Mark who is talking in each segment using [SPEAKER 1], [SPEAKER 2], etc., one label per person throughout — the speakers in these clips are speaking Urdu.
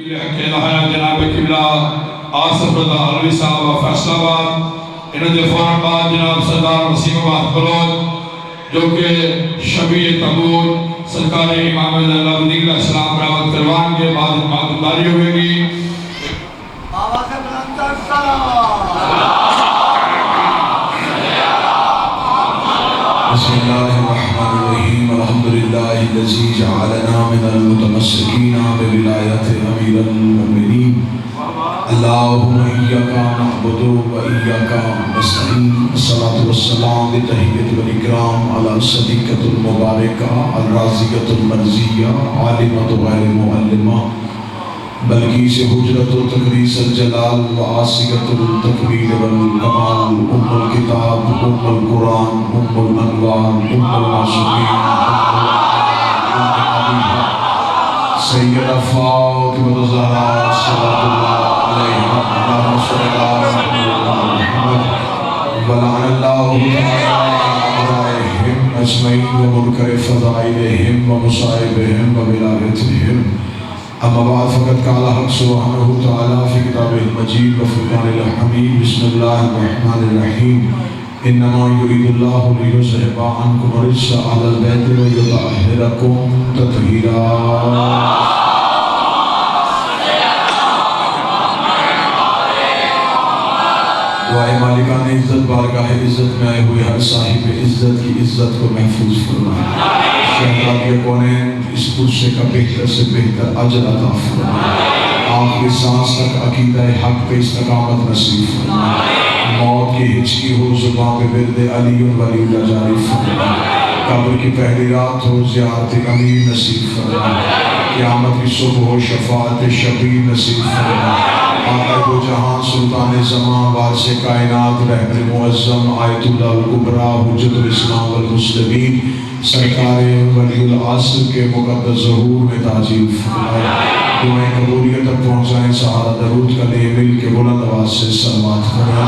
[SPEAKER 1] جناب قبلہ آصف رضا علوی صاحب فیصل آباد، انہوں نے فوراً بعد جناب سردار وسیم آباد بلوچ جو کہ شبیہ تبور سرکار امام اللہ ودیع علیہ السلام برآمد کروان کے بعد معدوداری ہوئے گی.
[SPEAKER 2] بسم اللہ الرحمن الرحیم الحمدللہ الذی جعلنا من المتمسکین بولایت امیر المؤمنین اللہم ایاک نعبد و ایاک نستعین الصلاة والسلام بتحیت والاکرام علی صدیقۃ المبارکہ الرازیۃ المرضیہ عالمۃ غیر معلمہ بلکہ سے حجرت و تقریص الجلال و آسیت التکبیر والکمال ام الکتاب ام القرآن ام الانوار ام المعصومین ام الحبیبہ سیدہ فاطمہ الزہرا صلی اللہ علیہ وسلم ولعن اللہ تعالی اجمعین و منکر فضائلہم و مصائبہم و ولایتہم. اما بعد فقد قال حق سبحانہ تعالی فی کتاب المجید و فرقان الحمید. بسم اللہ الرحمن الرحیم. انما یرید اللہ لیذہب عنکم الرجس اہل البیت ویطہرکم تطہیرا. دعائے مالکان عزت بارگاہ عزت میں آئے ہوئے ہر صاحب عزت کی عزت کو محفوظ فرمائے. شہزادی کونین اس قدسے کا بہتر سے بہتر اجر عطا فرمائے. آخری سانس تک عقیدہ حق پہ استقامت نصیب فرمائے. موت کی ہچکی ہو زبان پہ ورد علی ولی اللہ جاری فرمائے. قبر کی پہلی رات ہو زیارت امیر نصیب فرمائے. قیامت کی صبح ہو شفاعت شفیع نصیب فرمائے. آقا دو جہان سلطان زمان وارث کائنات رہبر معظم آیت اللہ الکبریٰ حجت الاسلام والمسلمین سرکار ولی العصر کے مقدس ظہور میں تاجیل فرمائے. دعائیں قبولیت تک پہنچائیں. سہارا درود کا لئے مل کے بلند آواز سے سلامات فرمائے.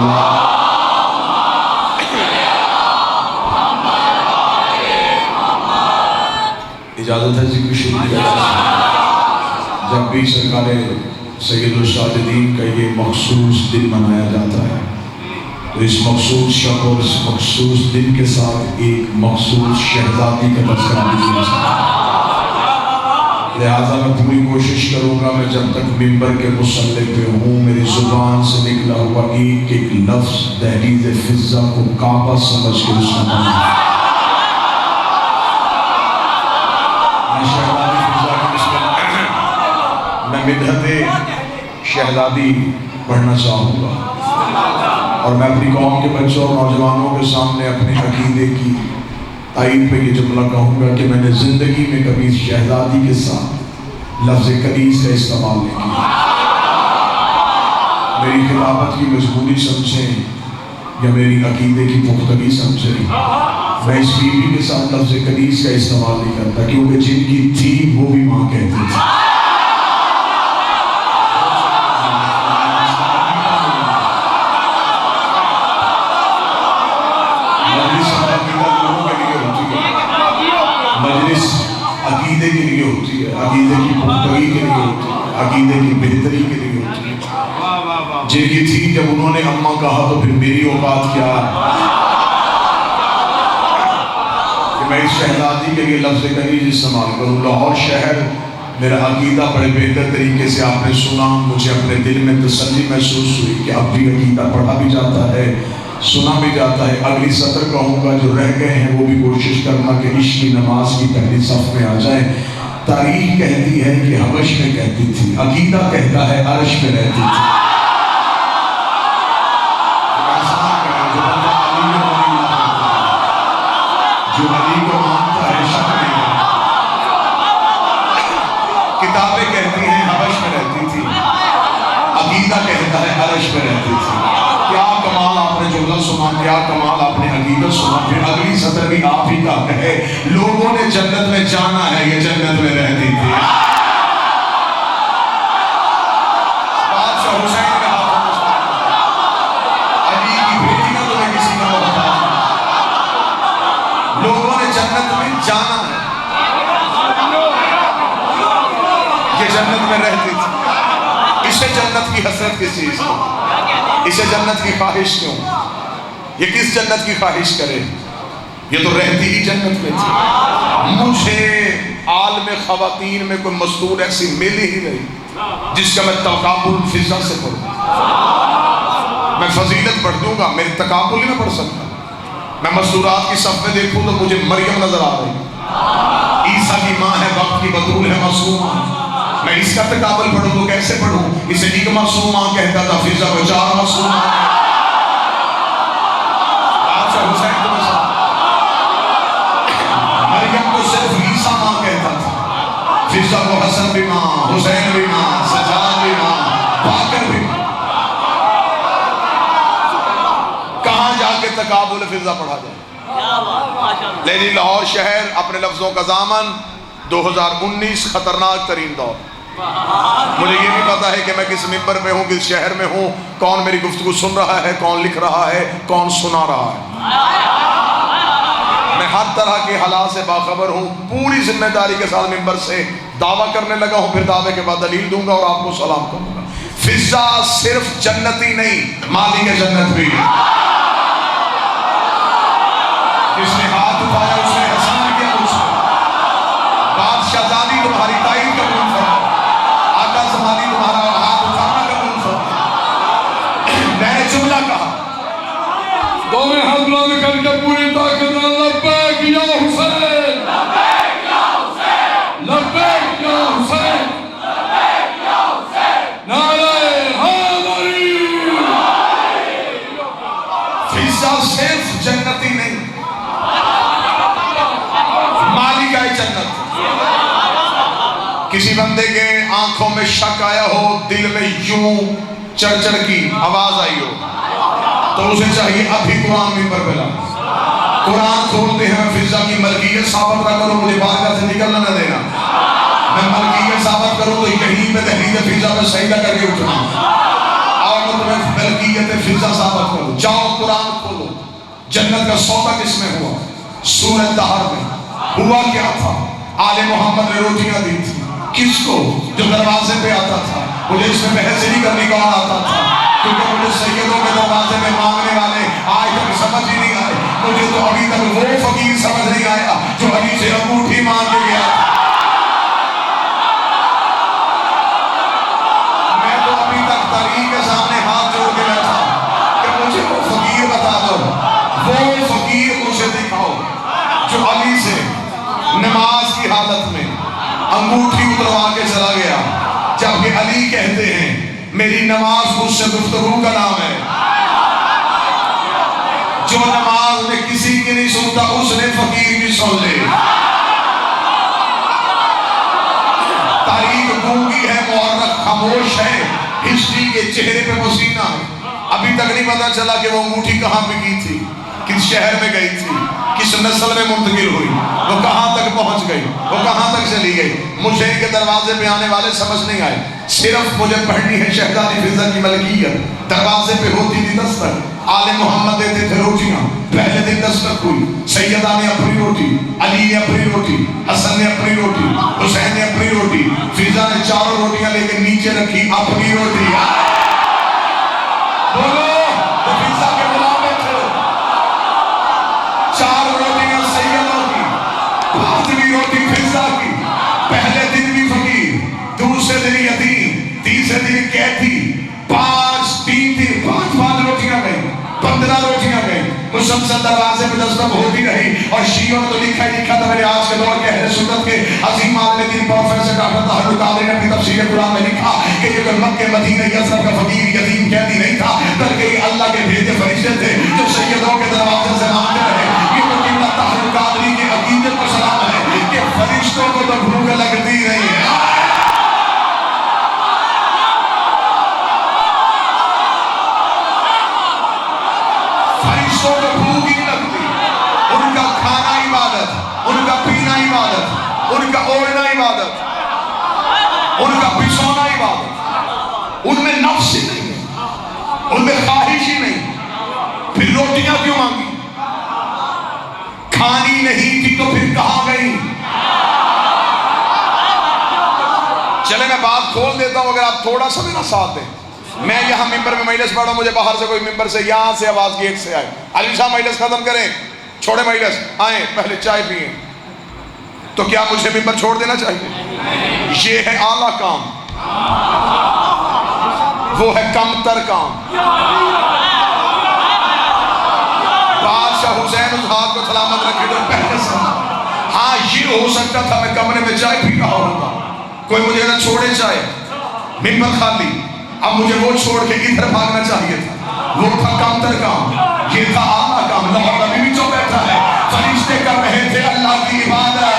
[SPEAKER 2] اجازت ہے ذکر شروع کیا. جب بھی سرکار سید الساجدین کا یہ مخصوص دن منایا جاتا ہے تو اس مخصوص شب اور اس مخصوص دن کے ساتھ ایک مخصوص شہزادی کا تذکرہ بھی کیا جاتا ہے. لہٰذا میں پوری کوشش کروں گا میں جب تک ممبر کے مصلی پہ ہوں میری زبان سے نکلا ہوا ایک ایک لفظ دہلیز فضہ کو کعبہ سمجھ کے اس میں مانا. میں مدحت شہزادی پڑھنا چاہوں گا اور میں اپنی قوم کے بچوں اور نوجوانوں کے سامنے اپنے عقیدے کی تائید پہ یہ جملہ کہوں گا کہ میں نے زندگی میں کبھی شہزادی کے ساتھ لفظ کنیز کا استعمال نہیں کیا. میری خلافت کی مجبوری سمجھیں یا میری عقیدے کی پختگی سمجھیں میں اس بیوی کے ساتھ لفظ کنیز کا استعمال نہیں کرتا کیونکہ جن کی تھی وہ بھی ماں کہتے تھے. عقیدے کے لیے ہوتی ہے, عقیدے کی پختگی کے لیے ہوتی ہے, عقیدے کی بہتری کے لیے ہوتی ہے. جن کی تھی جب انہوں نے اماں کہا تو پھر میری اوقات کیا ہے کہ میں اس شہزادی کے لیے لفظ کنیز استعمال کروں. لاہور شہر میرا عقیدہ بڑے بہتر طریقے سے آپ نے سنا. مجھے اپنے دل میں تسلی محسوس ہوئی کہ اب بھی عقیدہ پڑھا بھی جاتا ہے سنا بھی جاتا ہے. اگلی سطر کہوں گا جو رہ گئے ہیں وہ بھی کوشش کرنا کہ عشق کی نماز کی پہلی صف میں آ جائیں. تاریخ کہتی ہے کہ حبش میں کہتی تھی, عقیدہ کہتا ہے عرش میں رہتی تھی. جو علی کو مانتا ہے شک نہیں کرتا. کتابیں کہتی ہیں حبش میں رہتی تھی, عقیدہ کہتا ہے عرش میں رہتی تھی. کیا کمال آپ نے جملہ سنا, کیا کمال آپ نے عقیدت سنا. پھر اگلی سطر بھی آپ ہی کا ہے, لوگوں نے جنت میں جانا ہے یہ جنت میں رہتی تھی. بادشاہ حسین کا علی کی بیٹیاں تو میں کسی کا محتاج نہیں. لوگوں نے جنت میں جانا ہے یہ جنت میں رہتی تھی. اسے جنت کی حسرت کس چیز کی؟ اسے جنت کی خواہش کیوں؟ یہ کس جنت کی خواہش کرے؟ یہ تو رہتی ہی جنت میں تھی۔ مجھے عالم خواتین میں کوئی مستور ایسی مل ہی نہیں جس کا میں تقابل فضا سے پڑھوں۔ میں فضیلت پڑھ دوں گا، میری تقابل ہی میں پڑھ سکتا۔ میں مستورات کی صف میں دیکھوں تو مجھے مریم نظر آ رہی، عیسیٰ کی ماں ہے، وقت کی بطول ہے، معصومہ۔ میں اس کا تقابل پڑھوں تو کیسے پڑھوں؟ اسے ایک معصوم ماں کہتا تھا، فضا کو 4 معصوم ماں۔ حسین کو مریم کو صرف عیسیٰ ماں کہتا تھا، فضا کو حسن بھی ماں، حسین بھی ماں، سجاد بھی ماں، باقر بھی ماں۔ کہاں جا کے تقابل فضا پڑھا جائے؟ لیکن لاہور شہر اپنے لفظوں کا ضامن 2019 خطرناک ترین دور۔ مجھے یہ بھی پتا ہے کہ میں کس ممبر پہ ہوں، کس شہر میں ہوں، کون میری گفتگو سن رہا ہے، کون لکھ رہا ہے، کون سنا رہا ہے۔ میں ہر طرح کے حالات سے باخبر ہوں، پوری ذمہ داری کے ساتھ ممبر سے دعویٰ کرنے لگا ہوں، پھر دعوے کے بعد دلیل دوں گا اور آپ کو سلام کروں گا۔ فضا صرف جنتی نہیں، مالک جنت بھی۔ جس نے ہاتھ اٹھایا اس نے احسان کیا مجھ سے۔ بادشاہ زادی تمہاری تائید قبول فرمائے، آقا زمانی تمہارا ہاتھ اٹھانا قبول فرمائے۔ میں نے جملہ کہا،
[SPEAKER 1] دونوں ہاتھ بلند کر کے پوری طاقت نال لبیک یا حسین، لبیک یا حسین، لبیک یا حسین، لبیک یا حسین، نعرہ حیدری۔
[SPEAKER 2] فضا صرف جنتی نہیں، مالک ہے جنت۔ کسی بندے کے آنکھوں میں شک آیا ہو، دل میں یوں چڑچڑ کی آواز آئی ہو، تو اسے چاہیے ابھی قرآن ممبر پہ لائے۔ قرآن کھولتے ہیں، میں فضا کی ملکیت ثابت نہ کروں، مجھے بارگاہ سے نکلنا نہ دینا۔ میں ملکیت ثابت کروں تو یہیں پہ دہلیز فضا پہ سجدہ کر کے اٹھنا، اور میں تمہیں ملکیت فضا ثابت کروں۔ جاؤ قرآن کھولو، جنت کا سودا کس میں ہوا؟ سورۃ دہر میں۔ ہوا کیا تھا؟ آل محمد نے روٹیاں دی تھی، کس کو؟ جو دروازے پہ آتا تھا۔ مجھے اس میں بحث نہیں کرنی کون آتا تھا، کیونکہ مجھے سیدوں کے دروازے میں مانگنے والے آج تک سمجھ ہی نہیں آئے۔ مجھے تو ابھی تک وہ فقیر سمجھ نہیں آیا جو علی سے انگوٹھی مانگ کے گیا تھا۔ میں تو ابھی تک تاریخ کے سامنے ہاتھ جوڑ کے بیٹھا کہ مجھے وہ فقیر بتا دو، وہ فقیر مجھے دکھاؤ جو علی سے نماز کی حالت میں انگوٹھی اتروا کے چلا گیا، جبکہ علی کہتے ہیں میری نماز مجھ سے گفتگو کا نام ہے۔ جو نماز میں کسی کی نہیں سنتا اس نے فقیر کی سن لے۔ تاریخ گونگی ہے، مورخ خاموش ہے، ہسٹری کے چہرے پہ پسینہ ہے۔ ابھی تک نہیں پتا چلا کہ وہ انگوٹھی کہاں پہ کی تھی، کس شہر میں گئی تھی، کس نسل میں منتقل ہوئی، وہ کہاں تک پہنچ گئی، وہ کہاں تک چلی گئی۔ مجھے ان کے دروازے پہ آنے والے سمجھ نہیں آئے، صرف مجھے پڑھنی ہے شہزادی فضا کی ملکیت۔ دروازے پہ ہوتی تھی دستک، آل محمد دیتے تھے روٹیاں، پہلے دن دستک ہوئی، سیدہ نے اپنی روٹی، علی نے اپنی روٹی، حسن نے اپنی روٹی، حسین نے اپنی روٹی، فضا نے 4 روٹیاں لے کے نیچے رکھی، اپنی روٹی۔ بولو تو فضا کے غلام تھے، 4 روٹیاں سیدوں کی، 5ویں روٹی فضا کی۔ پہلے دن بھی فقیر، دوسرے دن یتیم، تیسرے دن قیدی، 5 روٹیاں گئی، 15 روٹیاں گئی۔ مسلسل دروازے پہ دستک ہوتی رہی، اور شیعوں نے تو لکھا ہی لکھا تھا میرے آج کے دور کے اہل سنت کے عظیم عالم دین پروفیسر ڈاکٹر طاہر القادری نے اپنی تفسیر قرآن میں لکھا کہ یہ کوئی مکہ مدینہ یثرب کا فقیر یتیم قیدی نہیں تھا، بلکہ یہ اللہ کے بھیجے فرشتے تھے جو سیدوں کے دروازے سے مانگتے رہے۔ یہ تو قبلہ طاہر القادری کی عقیدت کو سلام ہے کہ فرشتوں کو تو بھوک لگتی نہیں ہے۔ فرشتوں کو بھوک ہی نہیں لگتی، ان کا کھانا عبادت، ان کا پینا عبادت، ان کا اوڑھنا عبادت، ان کا بچھونا عبادت۔ ان میں نفس ہی نہیں ہے، ان میں خواہش ہی نہیں، پھر روٹیاں کیوں مانگی؟ کھانی نہیں تھی تو پھر کہاں گئی؟
[SPEAKER 3] چلے میں بات کھول دیتا ہوں، اگر آپ تھوڑا سا میرا ساتھ دیں. میں یہاں ممبر میں مجلس پڑھا ہوں، مجھے باہر سے کوئی ممبر سے یہاں سے آواز گیٹ سے آئے، علی صاحب مجلس ختم کریں، چھوڑے مجلس، آئیں پہلے چائے پئیں، تو کیا مجھے ممبر چھوڑ دینا چاہیے؟ یہ ہے اعلیٰ کام، وہ ہے کم تر کام. بادشاہ حسین اس ہاتھ کو سلامت رکھے جو پہلے سے. ہاں یہ ہو سکتا تھا میں کمرے میں چائے پی رہا ہوتا، کوئی مجھے نہ چھوڑے چائے، ممبر خالی، اب مجھے وہ چھوڑ کے ادھر بھاگنا چاہیے تھا. وہ تھا کم تر کام، یہ تھا اعلیٰ کام. لاہور نبی بھی جو بیٹھا ہے، فرشتے کر رہے تھے اللہ کی عبادت،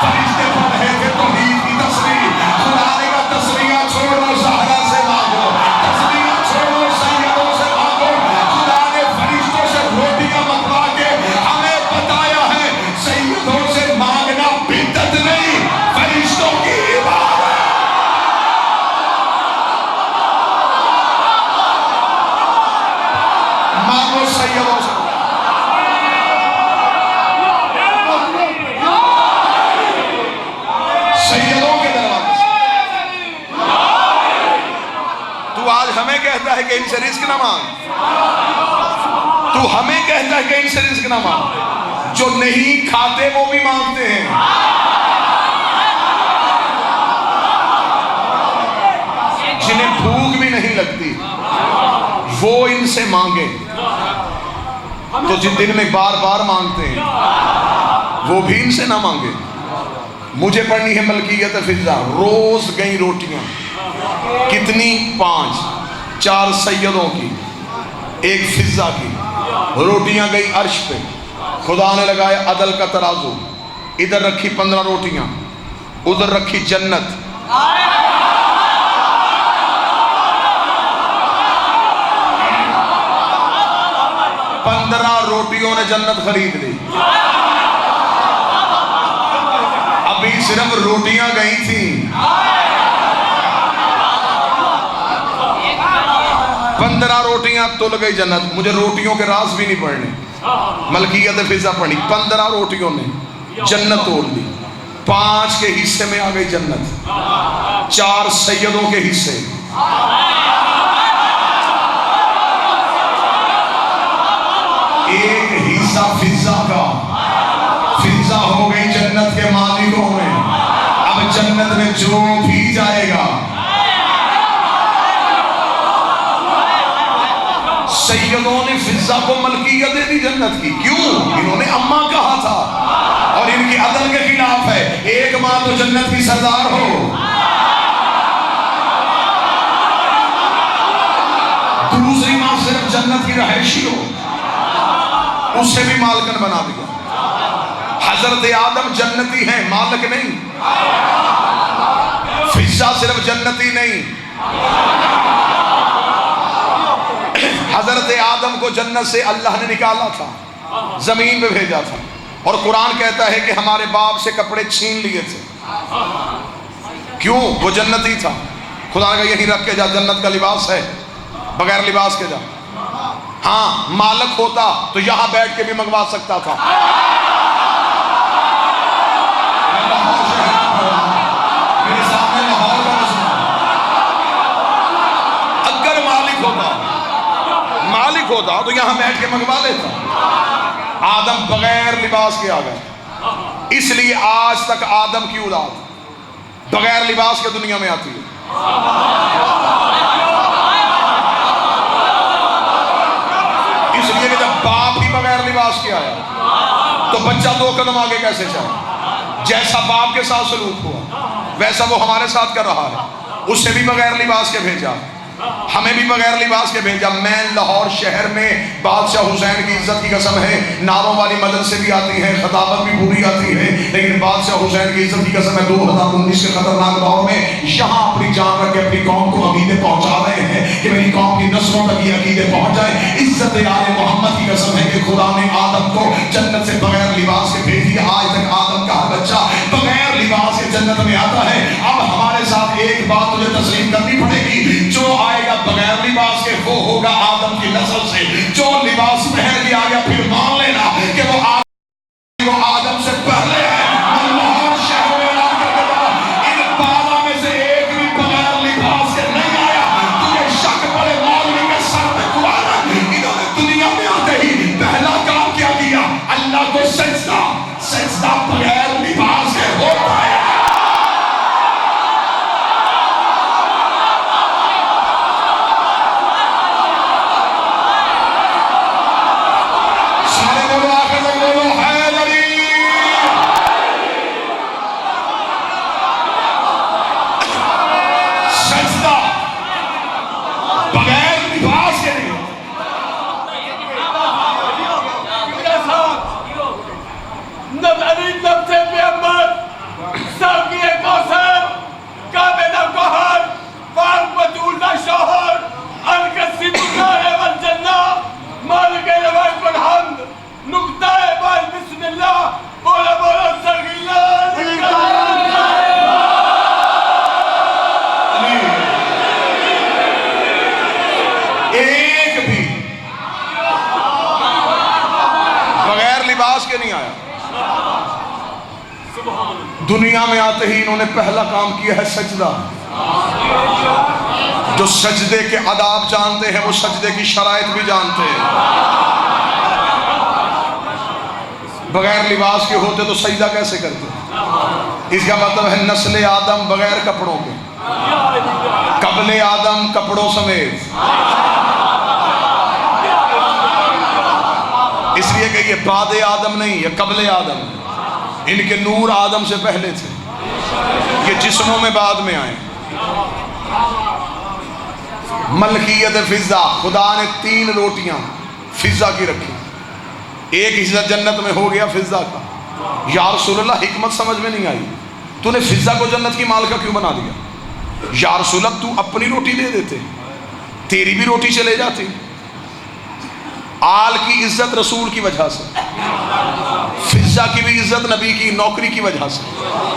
[SPEAKER 3] فرشتے پڑھ رہے تھے توحید کی تصریح. خدا نے کہا تصریح چھوڑو زہرا سے مانگو، تصریح چھوڑو سیدوں سے مانگو. خدا نے فرشتوں سے روٹیاں منگوا کے ہمیں بتایا ہے سیدوں سے مانگنا بدعت نہیں، فرشتوں کی عبادت. مانگو سیدوں سے. سیدوں کے دروازے سے. تو آج ہمیں کہتا ہے کہ ان سے رزق نہ مانگ، تو ہمیں کہتا ہے کہ ان سے رزق نہ مانگ. جو نہیں کھاتے وہ بھی مانگتے ہیں. جنہیں بھوک بھی نہیں لگتی وہ ان سے مانگے. تو جن دن میں بار بار مانگتے ہیں وہ بھی ان سے نہ مانگے. مجھے پڑھنی ہے ملکیت فضہ. روز گئی روٹیاں کتنی؟ 5، 4 سیدوں کی، 1 فضہ کی. روٹیاں گئی عرش پہ، خدا نے لگایا عدل کا ترازو، ادھر رکھی 15 روٹیاں، ادھر رکھی جنت. 15 روٹیوں نے جنت خرید لی. ابھی صرف روٹیاں گئی تھیں، 15 روٹیاں تل گئی جنت. مجھے روٹیوں کے راز بھی نہیں پڑھنے، ملکیت فضہ پڑھی. 15 روٹیوں نے جنت توڑ لی. 5 کے حصے میں آ گئی جنت، 4 سیدوں کے حصے. ایک حصہ فضہ کا، فضہ ہو گئی جنت کے مالکوں میں. اب جنت میں جو بھی جائے گا، سیدوں نے فضہ کو ملکیت دے دی جنت کی. کیوں؟ انہوں نے اماں کہا تھا اور ان کی عدل کے خلاف ہے. ایک ماں تو جنت کی سردار ہو، دوسری ماں صرف جنت کی رہائشی ہو، اسے بھی مالکن بنا دیا. حضرت آدم جنتی ہیں، مالک نہیں. فضہ صرف جنتی نہیں، حضرت آدم کو جنت سے اللہ نے نکالا تھا، زمین پہ بھیجا تھا. اور قرآن کہتا ہے کہ ہمارے باپ سے کپڑے چھین لیے تھے. کیوں؟ وہ جنتی تھا. خدا نے کہا یہیں رکھ کے جا، جنت کا لباس ہے، بغیر لباس کے جا. ہاں مالک ہوتا تو یہاں بیٹھ کے بھی منگوا سکتا تھا. اگر مالک ہوتا تو یہاں بیٹھ کے منگوا لیتا. آدم بغیر لباس کے آ گئے. اس لیے آج تک آدم کی اولاد بغیر لباس کے دنیا میں آتی ہے. اس لیے کہ جب باپ ہی بغیر لباس کے آیا تو بچہ 2 قدم آگے کیسے چاہے؟ جیسا باپ کے ساتھ سلوک ہوا ویسا وہ ہمارے ساتھ کر رہا ہے. اسے بھی بغیر لباس کے بھیجا، ہمیں بھی بغیر لباس کے بھیجا. میں لاہور شہر میں بادشاہ حسین کی عزت کی قسم ہے، نعروں والی مدد سے بھی آتی ہے، خطابت بھی پوری آتی ہے، لیکن بادشاہ حسین کی عزت کی قسم ہے 2019 کے خطرناک دور میں یہاں اپنی جان رکھ کے اپنی قوم کو عقیدے پہنچا رہے ہیں کہ میری قوم کی نسلوں تک یہ عقیدے پہنچ جائے. عزت آل محمد کی قسم ہے کہ خدا نے آدم کو جنت سے بغیر لباس کے بھیج دیا. آج تک آدم کا ہر بچہ بغیر لباس کے جنت میں آتا ہے. اب ہمارے ساتھ ایک بات تجھے تسلیم کرنی پڑے گی، جو آئے گا بغیر لباس کے وہ ہوگا آدم کی نسل سے. جو لباس پہن کے آ گیا پھر مان لینا کہ وہ آدم سے پہلے ہے. لاہور شہر میں اعلان کر دیتا ان 12 میں سے ایک بھی دنیا میں آتے ہی انہوں نے پہلا کام کیا ہے سجدہ. جو سجدے کے آداب جانتے ہیں وہ سجدے کی شرائط بھی جانتے ہیں. بغیر لباس کے ہوتے تو سجدہ کیسے کرتے؟ اس کا مطلب ہے نسل آدم بغیر کپڑوں کے، قبل آدم کپڑوں سمیت. اس لیے کہ یہ بعد آدم نہیں، یہ قبل آدم. ان کے نور آدم سے پہلے تھے، یہ جسموں میں بعد میں آئے. ملکیت فضہ، خدا نے 3 روٹیاں فضہ کی رکھی. ایک حصہ جنت میں ہو گیا فضہ کا. یا رسول اللہ حکمت سمجھ میں نہیں آئی، تو نے فضہ کو جنت کی مالکہ کیوں بنا دیا؟ یا رسول اللہ تو اپنی روٹی دے دیتے، تیری بھی روٹی چلے جاتی. آل کی عزت رسول کی وجہ سے، فضہ کی بھی عزت نبی کی نوکری کی وجہ سے.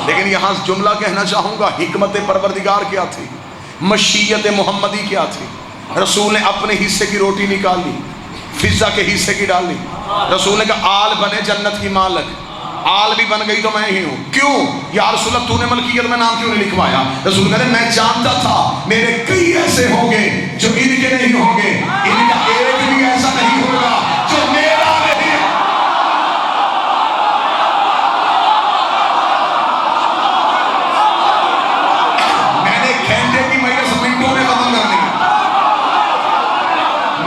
[SPEAKER 3] لیکن یہاں جملہ کہنا چاہوں گا، حکمت پروردگار کیا تھی، مشیت محمدی کیا تھی. رسول نے اپنے حصے کی روٹی نکال لی، فضہ کے حصے کی ڈال لی. رسول نے کہا آل بنے جنت کی مالک. آل بھی بن گئی تو میں ہی ہوں. کیوں؟ یا رسول اللہ تو نے ملکیت میں نام کیوں نہیں لکھوایا؟ رسول کہتے ہیں میں جانتا تھا میرے کئی ایسے ہوں گے جو ان کے نہیں ہوں گے، ان کا ایک بھی ایسا نہیں ہوگا جو میرا نہیں. میں نے گھنٹے کی مجلس منٹوں میں ختم کرنی.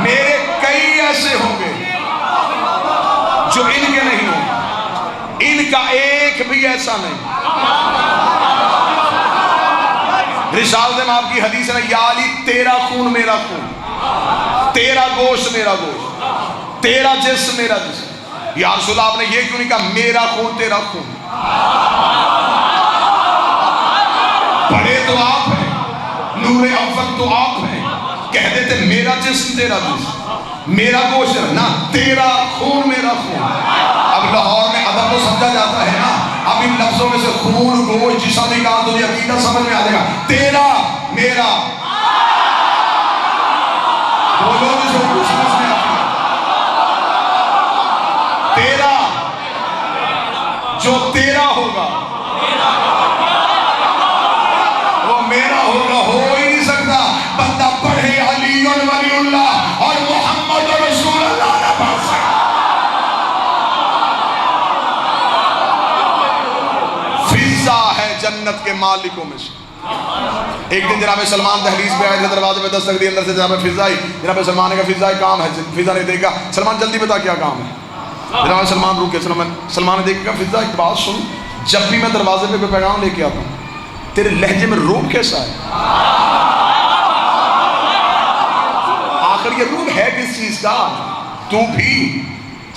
[SPEAKER 3] میرے کئی ایسے ہوں گے جو ان کے نہیں ہوں گے، ان کا ایک بھی ایسا نہیں. رسالت میں آپ کی حدیث ہے یا علی تیرا خون میرا خون، تیرا گوشت میرا گوشت، تیرا جسم میرا جسم. یا رسول اللہ آپ نے یہ کیوں نہیں کہا میرا خون تیرا خون؟ بڑے تو آپ ہیں، نور اول تو آپ ہیں، کہہ دیتے میرا جسم تیرا جسم، میرا گوشت نہ تیرا خون میرا خون. اب لاہور میں ادب تو سمجھا جاتا ہے نا، اب ان لفظوں میں سے خون گوشت جسم نکال تو یہ عقیدہ سمجھ میں آ جائے گا. تیرا میرا بولو جس کو کچھ سمجھ میں آتی ہے. تیرا جو تیرا ہوگا وہ میرا ہوگا، ہو ہی نہیں سکتا. بندہ پڑھے علی ولی اللہ اور محمد رسول اللہ نہ پڑھ سکتا. فضہ ہے جنت کے مالکوں میں سے. ایک دن جناب سلمان دہلیز پہ آئے تھے، دروازے پہ دستک دی، اندر سے جناب فضہ آئی. جناب سلمان نے کہا فضہ کام ہے. فضہ نے دیکھا سلمان جلدی بتا کیا کام ہے. جناب سلمان روکے. سلمان نے دیکھا فضہ ایک بات سن، جب بھی میں دروازے پہ پیغام لے کے آتا ہوں تیرے لہجے میں روب کیسا ہے؟ آخر یہ روب ہے کس چیز کا؟ تو بھی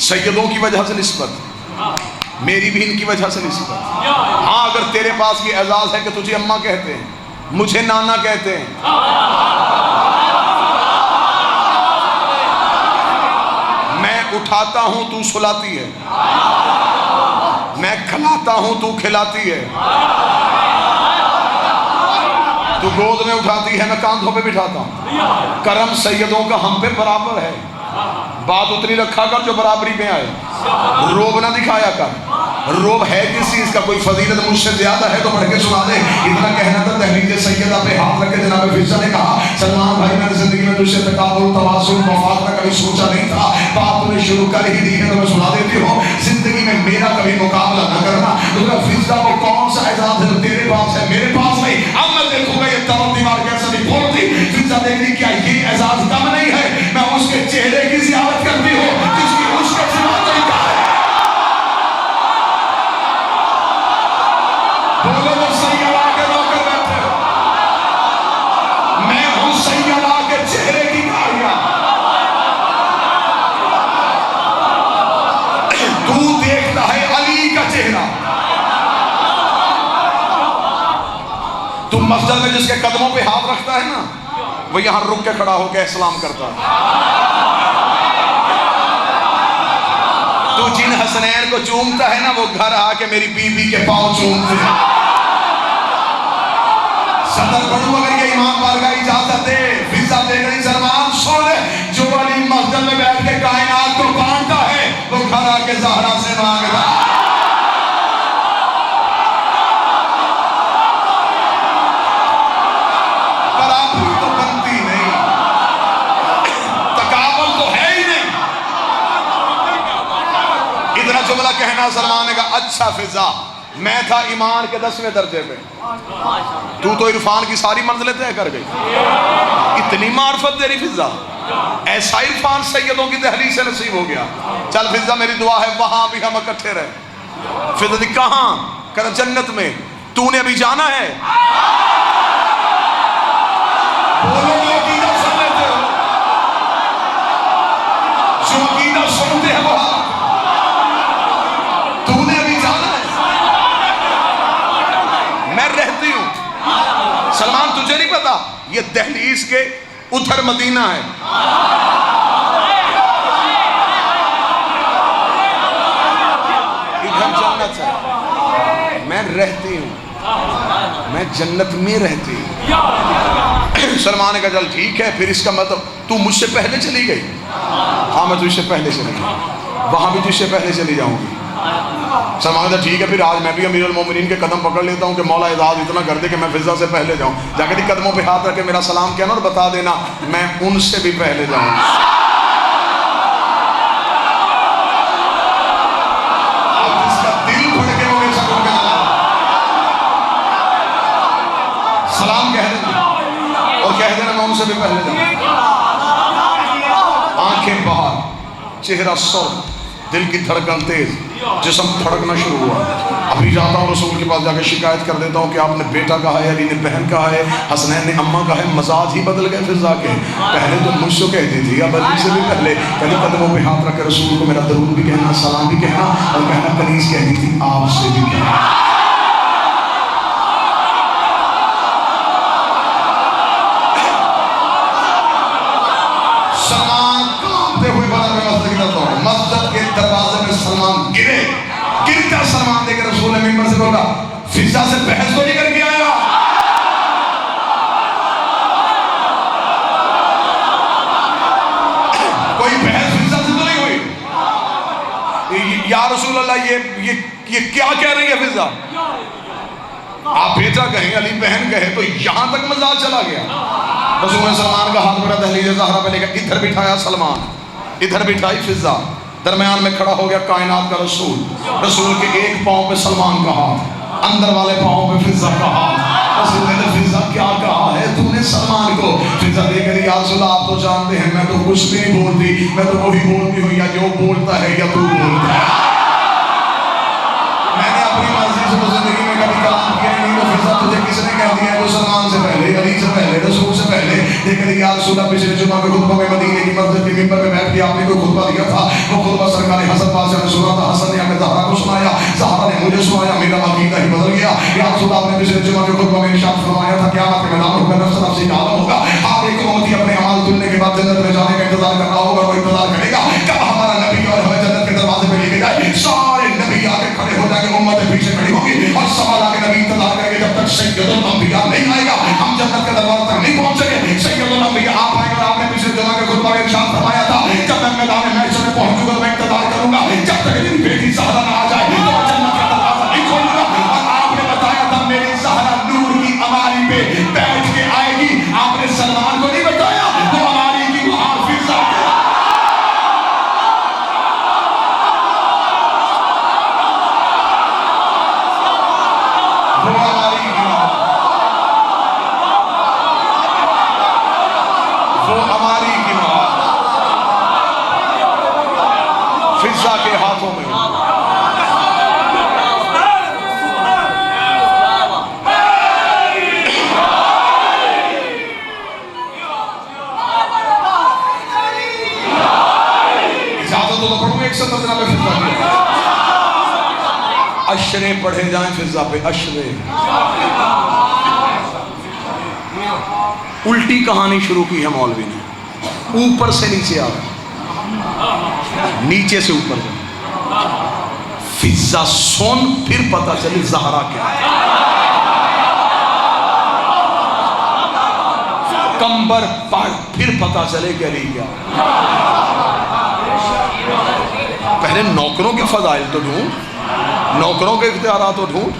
[SPEAKER 3] سیدوں کی وجہ سے نسبت، میری بھی ان کی وجہ سے نسبت. ہاں اگر تیرے پاس یہ اعزاز ہے کہ تجھے اماں کہتے ہیں، مجھے نانا کہتے ہیں. میں اٹھاتا ہوں تو سلاتی ہے، میں کھلاتا ہوں تو کھلاتی ہے. تو گود میں اٹھاتی ہے، میں کاندھوں پہ بٹھاتا ہوں. کرم سیدوں کا ہم پہ برابر ہے. بات اتنی رکھا کر جو برابری میں آئے، روب نہ دکھایا کر. روب ہے کس چیز کا؟ کوئی فضیلت مجھ سے زیادہ ہے تو پڑھ کے سنا دے. اتنا کہنا تھا تحریک سیدہ پہ ہاتھ رکھ کے جناب فضہ نے کہا سلمان بھائی میں نے زندگی میں تجھ سے تکابر تواضع مفاخرہ کا کبھی سوچا نہیں تھا، بات تو نے شروع کر ہی دی ہے تو میں سنا دیتی ہوں. زندگی میں میرا کبھی مقابلہ نہ کرنا. تو فضہ وہ کون سا اعزاز ہے جو تیرے پاس ہے میرے پاس نہیں؟ اب میں دیکھوں گا یہ تمام دیوار کیسا نہیں بولتی. فضہ دیکھ لی کیا یہ اعزاز کم نہیں ہے؟ میں اس کے چہرے کی زیارت کرتی ہوں جس کی اس کے سوا نہیں کا ہے. بولو وہ سیدہ کے روکے بیٹھے، میں ہوں سیدہ کے چہرے کی گاڑیاں. تو دیکھتا ہے علی کا چہرہ. تو مسجد میں جس کے قدموں پہ ہاتھ رکھتا ہے نا، وہ یہاں رک کے کھڑا ہو کے اسلام کرتا ہے. تو جن حسنین کو چومتا ہے نا، وہ گھر آ کے میری بی بی کے پاؤں چومتے ہیں. صدر پڑھو اگر یہ امام بارگاہ اجازت دے. فضہ دے گئی سلمان سن، جو علی مسجد میں بیٹھ کے کائنات کو بانٹتا ہے وہ گھر آ کے زہرا سے مانگتا ہے. پہنا. سلمان نے کہا اچھا فضا میں تھا ایمان کے 10ویں درجے پہ, تو عرفان کی ساری منزلیں طے کر گئی. اتنی معرفت تیری فضا, ایسا عرفان سیدوں کی دہلیز سے نصیب ہو گیا. چل فضا میری دعا ہے وہاں بھی ہم اکٹھے رہے. فضا دی کہاں؟ کہا جنت میں. تو نے ابھی جانا ہے؟ بولو جو عقیدہ سن لیتے ہو, جو عقیدہ سنتے ہیں وہاں. تو نے ابھی جانا ہے؟ میں رہتی ہوں. سلمان تجھے نہیں پتا یہ دہلیز کے ادھر مدینہ ہے, ادھر جنت ہے. میں رہتی ہوں, میں جنت میں رہتی ہوں. سلمان نے کہا چل ٹھیک ہے, پھر اس کا مطلب تو مجھ سے پہلے چلی گئی؟ ہاں میں تجھ سے پہلے چلی گئی, وہاں بھی تجھ سے پہلے چلی جاؤں گی. سلمان کہا ٹھیک ہے, پھر آج میں بھی امیر المومنین کے قدم پکڑ لیتا ہوں کہ مولا اعزاز اتنا کر دے کہ میں فضا سے پہلے جاؤں. جا کے قدموں پہ ہاتھ رکھ کے میرا سلام کہنا اور بتا دینا میں ان سے بھی پہلے جاؤں. اب جس کا دل پھٹ کے وہ میرے ساتھ اٹھ کے چلا, سلام کہہ دینا اور کہہ دینا میں ان سے بھی پہلے جاؤں. آنکھیں باہر, چہرہ سرخ, دل کی دھڑکن تیز, جسم پھڑکنا شروع ہوا. ابھی جاتا ہوں رسول کے پاس جا کے شکایت کر دیتا ہوں کہ آپ نے بیٹا کہا ہے, علی نے بہن کہا ہے, حسنین نے اماں کہا ہے. مزاج ہی بدل گئے فضا کے. پہلے تو مجھ سے کہتی تھی, اب علی سے بھی پہلے. کہتے قدموں پہ ہاتھ رکھ کے رسول کو میرا درود بھی کہنا, سلام بھی کہنا, اور کہنا کنیز کہتی تھی آپ سے بھی کہنا. سلمان کانپتے ہوئے بنا میں مسجد کی طرف دوڑا. مسجد کے دروازے میں سلمان گرے. گرتا سلمان دے کے رسول نے ممبر سے بولا فضا سے بحث تو نہیں کر کے آیا؟ کوئی بحث فضا سے تو نہیں ہوئی؟ یا رسول اللہ یہ کیا کہہ رہی ہے فضا؟ آپ بیٹا کہیں علی بہن کہے تو یہاں تک مزاج چلا گیا. رسول نے سلمان کا ہاتھ بڑا دہلیز زہرا پہ لے کے ادھر بٹھایا سلمان, ادھر بٹھائی فضا, درمیان میں کھڑا ہو گیا کائنات کا رسول. رسول کے ایک پاؤں پہ سلمان کا ہاتھ, اندر والے پاؤں پہ فضا کا ہاتھ. رسول نے فضا کیا کہا ہے تو نے سلمان کو؟ فضا دے کر یا رسول آپ تو جانتے ہیں میں تو کچھ بھی نہیں بولتی, میں تو وہی بولتی ہوں یا جو بولتا ہے یا تو بولتا ہے. میں نے اپنی مرضی سے تو زندگی میں کبھی کلام کیا نہیں. تو فضا تجھے کس نے کہہ دیا ہے تو سلمان سے پہلے, علی سے پہلے, رسول سے پہلے. لیکن یا رسول اللہ پچھلے جمعہ کے خطبہ میں مدینے کی مسجد کے ممبر پہ بیٹھ کے آپ نے کوئی خطبہ دیا تھا, وہ خطبہ سرکار حسن بادشاہ نے سنا تھا. حسن نے آ کے زہرا کو سنایا, زہرا نے مجھے سنایا, میرا عقیدہ ہی بدل گیا. یا رسول اللہ آپ نے پچھلے جمعہ کے خطبہ میں ارشاد فرمایا تھا قیامت کے میدان میں نفس نفسی کا عالم ہوگا. آپ ایک امتی اپنے اعمال چننے کے بعد جنت میں جانے کا انتظار کر رہا ہوگا. وہ انتظار کرے گا کب ہمارا نبی اور ہمیں جنت کے دروازے پہ لے کے جائے. سارے نبی آ کے کھڑے ہو جائیں گے, امتیں پیچھے کھڑی ہوگی اور سوال آ کے نبی انتظار کریں گے جب تک سید الانبیاء نہیں آئے گا. ہم جنت کے دروازے تک نہیں پہنچ سکے. سید الانبیاء آپ آئے گا. آپ نے پچھلے جمعہ کے خطبہ میں ارشاد فرمایا تھا جب میں میدان محشر میں پہنچوں گا میں انتظار کروں گا جب تک میری بیٹی زہرا نہ آ جائے تو جنت کا دروازہ نہیں کھولوں گا. اور آپ نے بتایا تھا میری زہرا نور کی اماری پہ بیٹھ کے آئے گی. آپ نے سلمان کو نہیں بتایا وہ اماری کی محافظ ہے. فضا کے ہاتھوں میں اجازت تو پڑھوں ایک سطر جناب فضا کے اشرے پڑھے جائیں فضا پہ. اشرے الٹی کہانی شروع کی ہے مولوی نے, اوپر سے نیچے آ رہا, نیچے سے اوپر جائیں. فضا سن پھر پتا چلے زہرا کیا ہے. کمبر پڑھ پھر پتا چلے کہ علی کیا ہے. پہلے نوکروں کے فضائل تو ڈھونڈ, نوکروں کے اختیارات تو ڈھونڈ.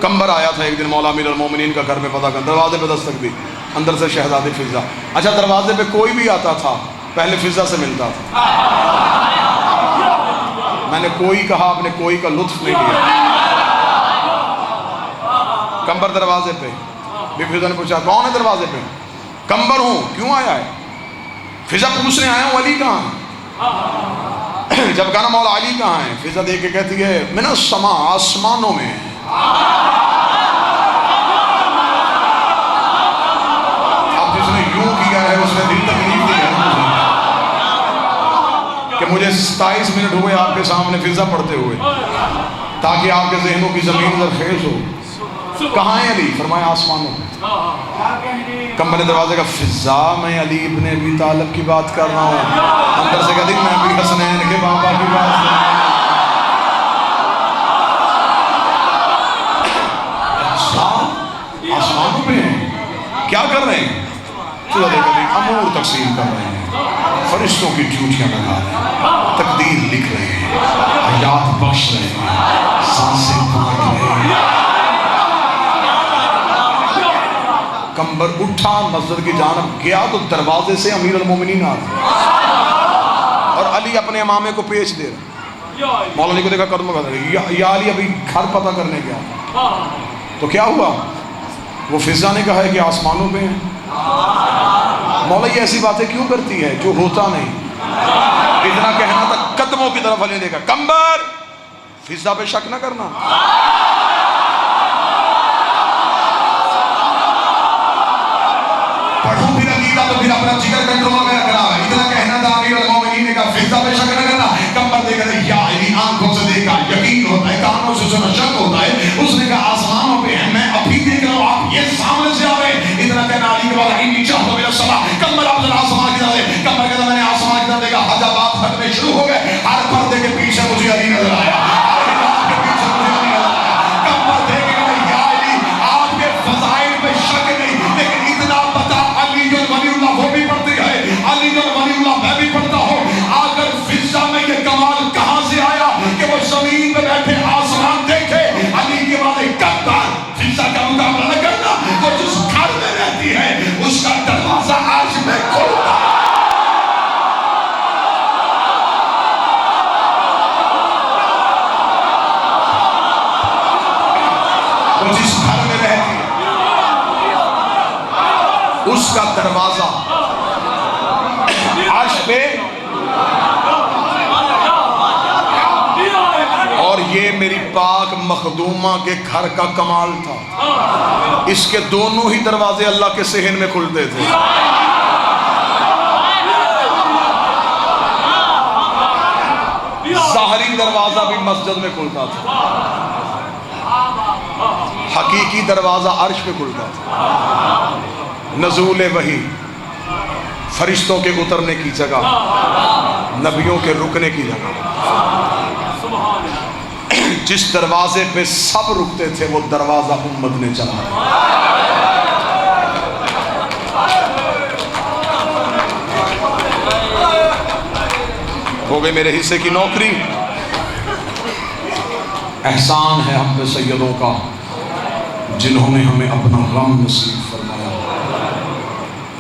[SPEAKER 3] کمبر آیا تھا ایک دن مولا امیر المومنین کا گھر میں پتہ کر, دروازے پہ دستک دی, اندر سے شہزادی فضا. اچھا دروازے پہ کوئی بھی آتا تھا پہلے فضا سے ملتا تھا. میں نے کوئی کہا، آپ نے کوئی کا لطف نہیں لیا۔ کمبر دروازے پہ، بی بی فضا نے پوچھا کون ہے دروازے پہ؟ کمبر ہوں۔ کیوں آیا ہے؟ فضا پوچھنے آیا ہوں علی کہاں ہے؟ جب کہا نا مولا علی کہاں ہے، فضا دیکھ کے کہتی ہے من السماء، آسمانوں میں۔ اب جس نے یوں کیا ہے اس نے دل تکلیف دی ہے کہ مجھے 27 منٹ ہوئے آپ کے سامنے فضا پڑھتے ہوئے، تاکہ آپ کے ذہنوں کی زمین زرخیز ہو۔ کہاں ہے علی؟ فرمایا آسمانوں میں۔ کمبر دروازے کا فضا میں علی ابن ابی طالب کی بات کر رہا ہوں۔ اندر سے کہتی میں بھی حسنین کے بابا کی بات کر رہا ہوں۔ آسمانوں میں ہیں، کیا کر رہے ہیں؟ چلو دیکھیں، امور تقسیم کر رہے ہیں، فرشتوں کی ڈیوٹیاں لگا رہے ہیں، تقدیر لکھ رہے ہیں، حیات بخش رہے ہیں، سانسیں بانٹ رہے ہیں۔ کمبر اٹھا، مسجد کی جانب گیا تو دروازے سے امیر المومنین آ گئے اور علی اپنے امامے کو پیش دے رہا۔ مولا علی کو دیکھا قدم کر رہے، یا علی ابھی گھر پتہ کرنے گیا تو کیا ہوا؟ وہ فضا نے کہا ہے کہ آسمانوں پہ ہیں۔ مولا یہ ایسی باتیں کیوں کرتی ہے جو ہوتا نہیں؟ اتنا کہنا تھا، قدموں کی طرف علی نے دیکھا، کمبر فضا پہ شک نہ کرنا۔ پڑھوں پھر عقیدہ تو پھر اپنا جگر کنٹرول میں رکھنا ہے۔ اتنا کہنا تھا امیر المومنین نے کہا فضا پہ شک نہ کرنا۔ کمبر دیکھ رہے، یا علی آنکھوں سے دیکھا یقین ہوتا ہے، کانوں سے سنا شک ہوتا ہے۔ اس نے کہا آسمانوں پہ ہیں، میں ابھی دیکھ رہا ہوں، آپ یہ سامنے سے آ رہے ہیں۔ اتنا کہنا علی کے بعد انی چاہتا میرا صلاح، کمبر آپ ذرا آسمان کی طرف دے۔ کمبر کہتا میں نے آسمان کی طرف دیکھا، حجابات ہٹنے شروع ہو گئے، ہر پردے کے پیچھے مجھے علی نظر آیا، ہر حجاب کے پیچھے مجھے علی نظر آیا۔ کمبر دیکھ کے کہا یا علی آپ کے فضائل پہ شک نہیں، لیکن اتنا پتا علی جو ولی اللہ وہ بھی پڑھتی ہے، علی جو ولی اللہ میں بھی پڑھتا ہوں۔ آگر فضا میں یہ کمال کہاں سے آیا کہ وہ زمین پہ بیٹھے آسمان دیکھے؟ علی کے بعد کمبر فضا کا مقابلہ نہ کرنا، وہ جس گھر میں رہتی ہے اس کا دروازہ عرش میں کھلتا ہے۔ وہ جس گھر میں رہتی ہے اس کا دروازہ عرش پہ، اور یہ میری پاک مخدومہ کے گھر کا کمال تھا، اس کے دونوں ہی دروازے اللہ کے صحن میں کھلتے تھے۔ ظاہری دروازہ بھی مسجد میں کھلتا تھا، حقیقی دروازہ عرش پہ کھلتا تھا۔ نزول وحی، فرشتوں کے اترنے کی جگہ، نبیوں کے رکنے کی جگہ، جس دروازے پہ سب رکتے تھے وہ دروازہ امت نے چلا۔ ہو گئی میرے حصے کی نوکری۔ احسان ہے ہم پہ سیدوں کا جنہوں نے ہمیں اپنا غم نصیب فرمایا۔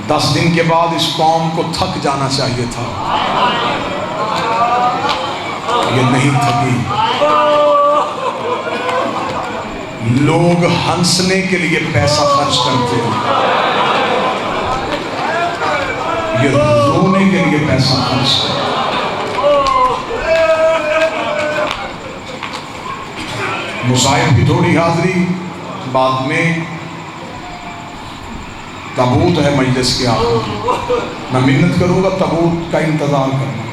[SPEAKER 3] 10 دن کے بعد اس قوم کو تھک جانا چاہیے تھا، یہ نہیں تھکی۔ لوگ ہنسنے کے لیے پیسہ خرچ کرتے ہیں، یہ رونے کے لیے پیسہ خرچ کرتے ہیں۔ مصائب کی تھوڑی حاضری، بعد میں تابوت ہے مجلس کے آخر، میں منت کروں گا تابوت کا انتظار کرنا،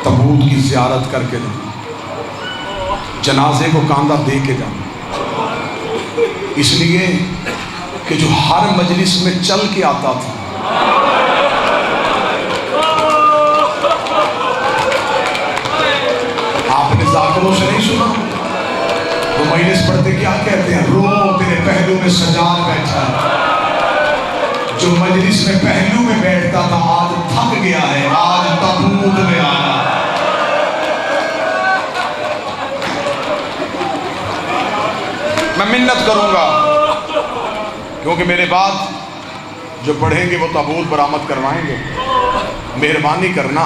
[SPEAKER 3] تابوت کی زیارت کر کے جانا، جنازے کو کاندھا دے کے جانا، اس لیے کہ جو ہر مجلس میں چل کے آتا تھا آپ نے ذاکروں سے نہیں سنا؟ وہ مجلس پڑھتے کیا کہتے ہیں؟ رو تیرے پہلو میں سجاد بیٹھا ہے۔ جو مجلس میں پہلو میں بیٹھتا تھا آج تھک گیا ہے، آج تابوت میں آیا۔ میں منت کروں گا کیونکہ میرے بعد جو پڑھیں گے وہ تابوت برآمد کروائیں گے۔ مہربانی کرنا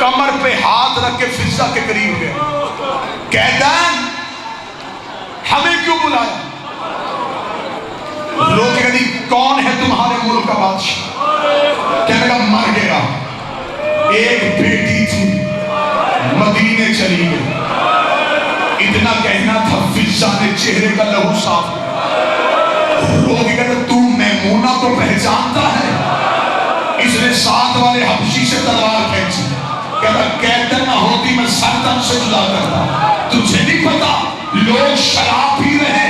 [SPEAKER 3] کمر پہ ہاتھ رکھ کے فضا کے قریب گئے، کہدان ہمیں کیوں بلایا؟ لوگ کہتے ہیں کون ہے تمہارے ملک کا بادشاہ؟ کہنے لگا مر گیا، ایک بیٹی تھی مدینے چلی گئی، اتنا کہنا تھا فضا نے چہرے کا لہو صاف کیا۔ لوگ کہتے ہیں تو میمونہ کو پہچانتا ہے؟ اس نے ساتھ والے حبشی سے تلوار کھینچی، کہتا کہتے نہ ہوتی میں سر تن سے جدا کرتا۔ تجھے نہیں پتا لوگ شراب پی رہے